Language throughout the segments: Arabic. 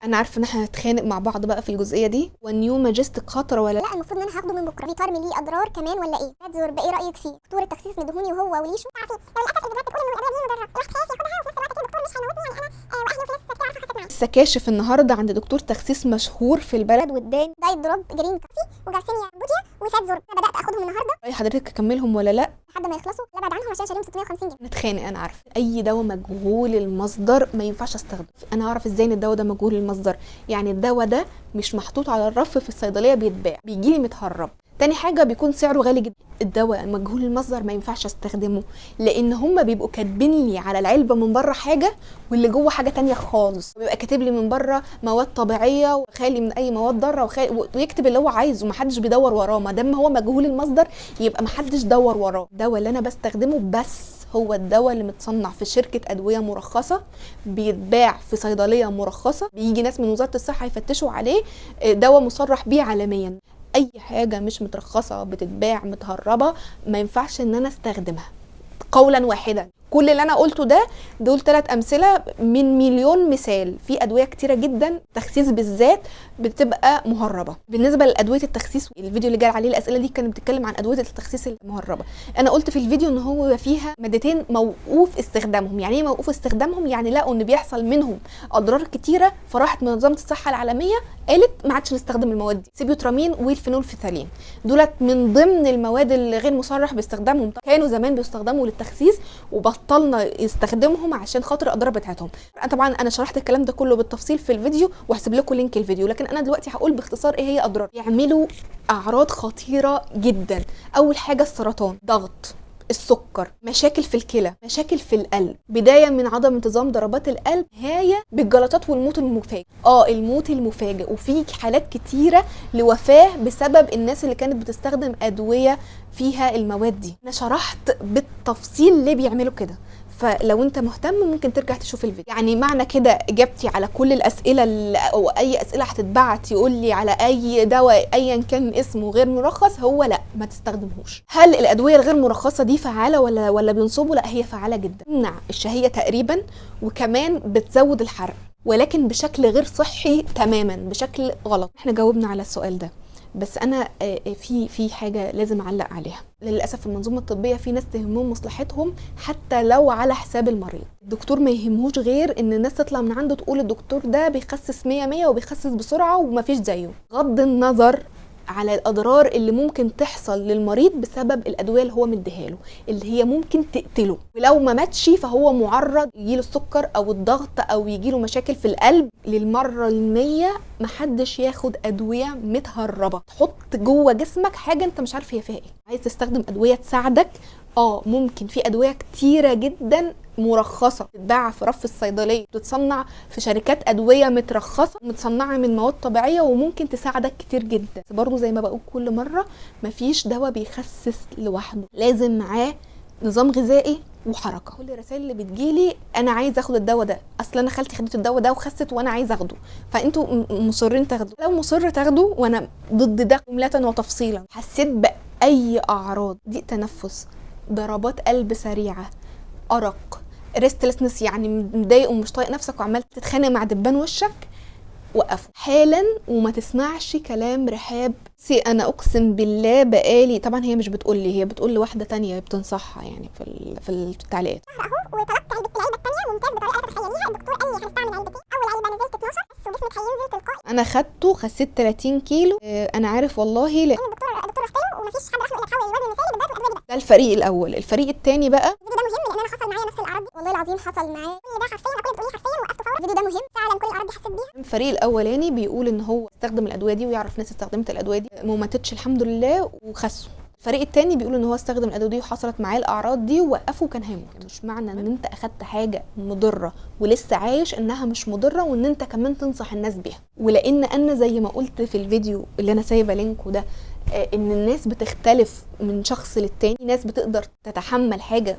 انا عارفه ان احنا هنتخانق مع بعض بقى في الجزئيه دي. والنيو ماجستيك خطر ولا لا؟ لا المفروض ان انا هاخده من بكره. في ترم ليه اضرار كمان ولا ايه؟ هتزور بايه رايك فيه؟ دكتور التخسيس مدهوني وهو وليشو. تعرفي لو للاسف الفيديوهات بتقول انه الادويه دي مضره، الواحد خايف ياخدها وفي نفس الوقت كده الدكتور مش هيموتني يعني انا واهلي وفي ناس كتير عارفه خدت معاه. لسه كاشف النهارده عند دكتور تخسيس مشهور في البلد واداني دايت دروب جرين كافي وجارسينيا بوديا وفاتزور. انا بدات اخدهم النهارده. راي حضرتك اكملهم ولا لا؟ لحد ما يخلصوا لا ابعد عنهم عشان شاريهم 650 جنيه. نتخانق. انا عارفه اي دواء مجهول المصدر ما ينفعش استخدمه. انا اعرف ازاي ان الدواء ده مجهول المصدر؟ يعني الدواء ده مش محطوط على الرف في الصيدليه بيتباع، بيجي لي متهرب. تاني حاجه بيكون سعره غالي جدا. الدواء مجهول المصدر ما ينفعش استخدمه، لان هم بيبقوا كاتبين لي على العلبه من بره حاجه واللي جوه حاجه تانية خالص. بيبقى كاتب لي من بره مواد طبيعيه وخالي من اي مواد ضاره ويكتب اللي هو عايزه، محدش بيدور وراه. ما دام هو مجهول المصدر يبقى محدش دور وراه. الدواء اللي انا بستخدمه بس هو الدواء اللي متصنع في شركه ادويه مرخصه، بيتباع في صيدليه مرخصه، بيجي ناس من وزاره الصحه يفتشوا عليه، دواء مصرح بيه عالميا. اي حاجه مش مترخصه بتتباع متهربه ما ينفعش ان انا استخدمها قولا واحدا. كل اللي انا قلته ده دول 3 امثله من مليون مثال. في ادويه كتيره جدا تخسيس بالذات بتبقى مهربه. بالنسبه لادويه التخسيس، الفيديو اللي جاي عليه الاسئله دي كانت بتتكلم عن ادويه التخسيس المهربه. انا قلت في الفيديو ان هو فيها مادتين موقوف استخدامهم. يعني ايه موقوف استخدامهم؟ يعني لقوا ان بيحصل منهم اضرار كتيره، فراحت منظمه الصحه العالميه قالت ما عادش نستخدم المواد دي. سيبيوترامين والفينولفتالين دولت من ضمن المواد اللي غير مصرح باستخدامهم. كانوا زمان بيستخدموا للتخسيس وبطلنا يستخدمهم عشان خاطر الاضرار بتاعتهم. طبعا انا شرحت الكلام ده كله بالتفصيل في الفيديو وهسيب لكم لينك الفيديو، لكن انا دلوقتي هقول باختصار ايه هي اضرار. يعملوا اعراض خطيره جدا. اول حاجه السرطان، ضغط، السكر، مشاكل في الكلى، مشاكل في القلب، بدايه من عدم انتظام ضربات القلب، نهايه بالجلطات والموت المفاجئ. الموت المفاجئ. وفي حالات كتيره لوفاه بسبب الناس اللي كانت بتستخدم ادويه فيها المواد دي. انا شرحت بالتفصيل ليه بيعملوا كده، فلو انت مهتم ممكن ترجع تشوف الفيديو. يعني معنى كده اجابتي على كل الاسئله او اي اسئله هتتبعت يقول لي على اي دواء ايا كان اسمه غير مرخص هو لا، ما تستخدمهوش. هل الادويه الغير مرخصه دي فعاله ولا بينصبوا؟ لا، هي فعاله جدا، تمنع الشهيه تقريبا وكمان بتزود الحرق، ولكن بشكل غير صحي تماما، بشكل غلط. احنا جاوبنا على السؤال ده، بس انا في حاجه لازم اعلق عليها. للاسف المنظومه الطبيه في ناس تهمهم مصلحتهم حتى لو على حساب المريض. الدكتور ما يهمهوش غير ان الناس تطلع من عنده تقول الدكتور ده بيخسس 100 وبيخسس بسرعه ومفيش زيه، غض النظر على الاضرار اللي ممكن تحصل للمريض بسبب الادويه اللي هو مديها له، اللي هي ممكن تقتله. ولو ما ماتش فهو معرض يجيله السكر او الضغط او يجيله مشاكل في القلب. للمره ال100 محدش ياخد ادويه متهربه تحط جوه جسمك حاجه انت مش عارف هي فيها ايه. عايز تستخدم ادويه تساعدك، ممكن. في ادويه كتيره جدا مرخصه تتباع في رف الصيدليه، بتتصنع في شركات ادويه مترخصه، متصنعه من مواد طبيعيه وممكن تساعدك كتير جدا. بس برضو زي ما بقول كل مره، مفيش دواء بيخسس لوحده، لازم معاه نظام غذائي وحركه. كل الرسائل اللي بتجيلي انا عايز اخد الدواء ده، اصل انا خالتي خدت الدواء ده وخست وانا عايز اخده، فانتوا مصرين تاخدوا. لو مصر تاخدوا وانا ضد ده جمله وتفصيلا. حسيت باي اعراض، ضيق تنفس، ضربات قلب سريعه، ارق، ريستلسنس، يعني متضايق ومش طايق نفسك وعمال تتخانق مع دبان وشك، وقفوا حالا وما تسمعش كلام رحاب. انا اقسم بالله بقالي، طبعا هي مش بتقول لي، هي بتقول لواحده تانية بتنصحها يعني في التعليقات. اهو وطلبت العلبه الثانيه ممتاز بطريقه تتخيليها. الدكتور قال لي هنستعمل علبتين. اول علبه نزلت 12 بس وجسمك هينزل تلقائي. انا خدته خسيت 30 كيلو. انا عارف والله لان الدكتور رحت له ومفيش حد راح له الا تحول الوزن المثالي بالذات والادويه دي بس. ده الفريق الاول. الفريق الثاني بقى، الفيديو ده مهم لان انا حصل معايا نفس الاعراض دي، والله العظيم حصل معايا كل ده حرفيا. انا كنت بتقولي حرفيا وقفت فورا. الفيديو ده مهم فعلا، كل الاعراض دي حسيت بيها. الفريق الاولاني بيقول ان هو استخدم الادويه دي ويعرف ناس استخدمت الادويه دي ما ماتتش الحمد لله وخسوا. الفريق التاني بيقول ان هو استخدم الادويه دي وحصلت معاه الاعراض دي ووقفه وكان هيموت. مش معنى ان انت اخدت حاجه مضره ولسه عايش انها مش مضره وان انت كمان تنصح الناس بيها. ولان انا زي ما قلت في الفيديو اللي انا سايبه لينكه ده، ان الناس بتختلف من شخص للتاني. ناس بتقدر تتحمل حاجه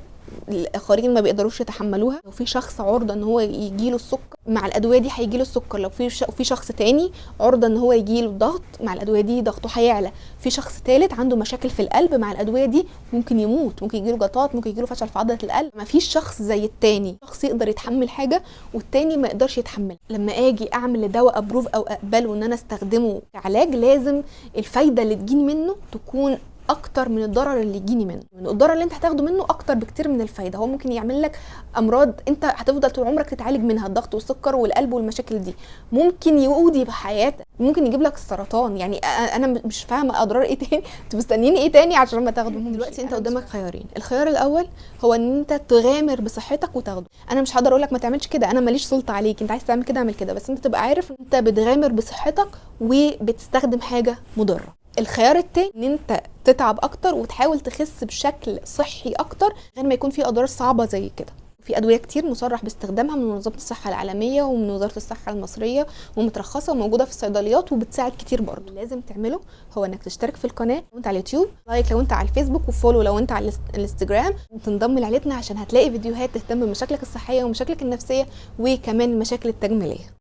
الاخرين ما بيقدروش يتحملوها. لو في شخص عرضه ان هو يجيله السكر، مع الادويه دي هيجيله السكر. لو في شخص تاني عرضه ان هو يجيله الضغط، مع الادويه دي ضغطه هيعلى. في شخص ثالث عنده مشاكل في القلب، مع الادويه دي ممكن يموت، ممكن يجيله جلطات، ممكن يجيله فشل في عضله القلب. ما فيش شخص زي التاني، شخص يقدر يتحمل حاجه والتاني ما يقدرش يتحمل. لما اجي اعمل دواء ابروف او اقبله ان انا استخدمه كعلاج، لازم الفايده اللي تجيني منه تكون اكتر من الضرر اللي يجيني منه. الضرر اللي انت هتاخده منه اكتر بكتير من الفايده. هو ممكن يعمل لك امراض انت هتفضل طول عمرك تتعالج منها، الضغط والسكر والقلب والمشاكل دي. ممكن يقضي بحياتك، ممكن يجيب لك السرطان. يعني انا مش فاهمه اضرار ايه تاني، انتوا مستنيين ايه تاني عشان ما تاخده. دلوقتي انت قدامك خيارين. الخيار الاول هو ان انت تغامر بصحتك وتاخده. انا مش هقدر اقول لك ما تعملش كده، انا ماليش سلطه عليك، انت عايز تعمل كده اعمل كده، بس انت تبقى عارف انت بتغامر بصحتك وبتستخدم حاجه مضره. الخيار التاني ان انت تتعب اكتر وتحاول تخس بشكل صحي اكتر غير ما يكون في اضرار صعبه زي كده. في ادويه كتير مصرح باستخدامها من منظمه الصحه العالميه ومن وزاره الصحه المصريه ومترخصه وموجوده في الصيدليات وبتساعد كتير برضه. اللي لازم تعمله هو انك تشترك في القناه لو انت على اليوتيوب، لايك لو انت على الفيسبوك، وفولو لو انت على الانستجرام، وتنضم لعيلتنا عشان هتلاقي فيديوهات تهتم بمشاكلك الصحيه ومشاكلك النفسيه وكمان المشاكل التجميليه.